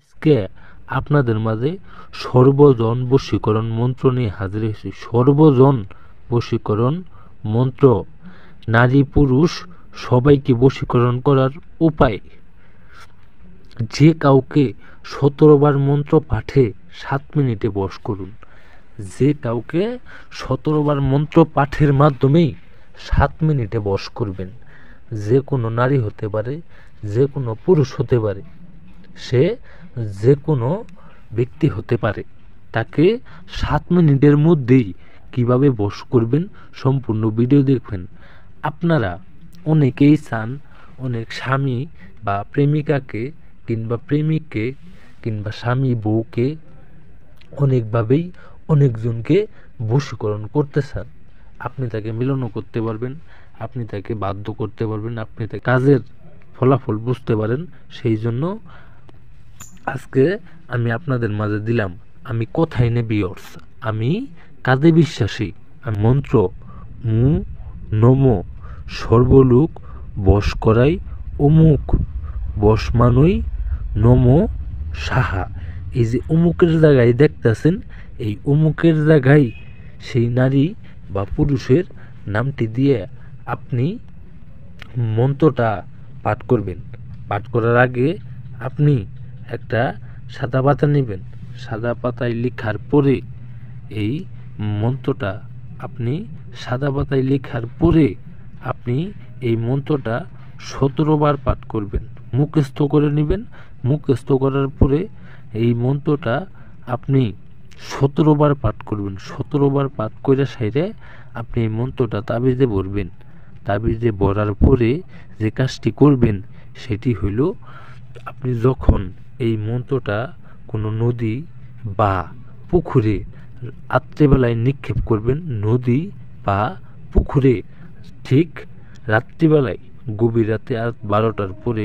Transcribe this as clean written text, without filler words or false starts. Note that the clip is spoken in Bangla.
আজকে আপনাদের মাঝে সর্বজন বশীকরণ মন্ত্র নিয়ে হাজির হয়েছি। সর্বজন বশীকরণ মন্ত্র নারী পুরুষ সবাইকে বশীকরণ করার উপায়। যে কাউকে 17 বার মন্ত্র পাঠে 7 মিনিটে বশ করুন। যে কাউকে 17 বার মন্ত্র পাঠের মাধ্যমেই 7 মিনিটে বশ করবেন। যে কোনো নারী হতে পারে, যে কোনো পুরুষ হতে পারে, সে যে কোনো ব্যক্তি হতে পারে। তাকে 7 মিনিটের মধ্যেই কিভাবে বশ করবেন সম্পূর্ণ ভিডিও দেখবেন। আপনারা অনেকেই চান অনেক স্বামী বা প্রেমিকাকে কিংবা প্রেমিককে কিংবা স্বামী বউকে অনেকভাবেই অনেকজনকে বশীকরণ করতে চান। আপনি তাকে মিলনও করতে পারবেন, আপনি তাকে বাধ্য করতে পারবেন, আপনি তাকে কাজের ফলাফল বুঝতে পারেন। সেই জন্য আজকে আমি আপনাদের মাঝে দিলাম, আমি কথাই নে ভিউয়ার্স, আমি কাজে বিশ্বাসী। আমি মন্ত্র নম সর্বলোক বশ করাই অমুক বশ মানই নম সাহা। এই যে অমুকের জায়গায় দেখতেছেন, এই অমুকের জায়গায় সেই নারী বা পুরুষের নামটি দিয়ে আপনি মন্ত্রটা পাঠ করবেন। পাঠ করার আগে আপনি একটা সাদা পাতা নেবেন। সাদা পাতায় লেখার পরে এই মন্ত্রটা আপনি সাদা পাতায় লেখার পরে আপনি এই মন্ত্রটা 17 বার পাঠ করবেন। মুখস্থ করে নেবেন। মুখস্থ করার পরে এই মন্ত্রটা আপনি 17 বার পাঠ করবেন। 17 বার পাঠ করে সাইরে আপনি এই মন্ত্রটা তাবিজে ভরবেন। তাবিজে ভরার পরে যে কাজটি করবেন সেটি হইল, আপনি যখন এই মন্ত্রটা কোনো নদী বা পুকুরে রাত্রিবেলায় নিক্ষেপ করবেন, নদী বা পুকুরে ঠিক রাত্রিবেলায় গভীর রাতে 12টার পরে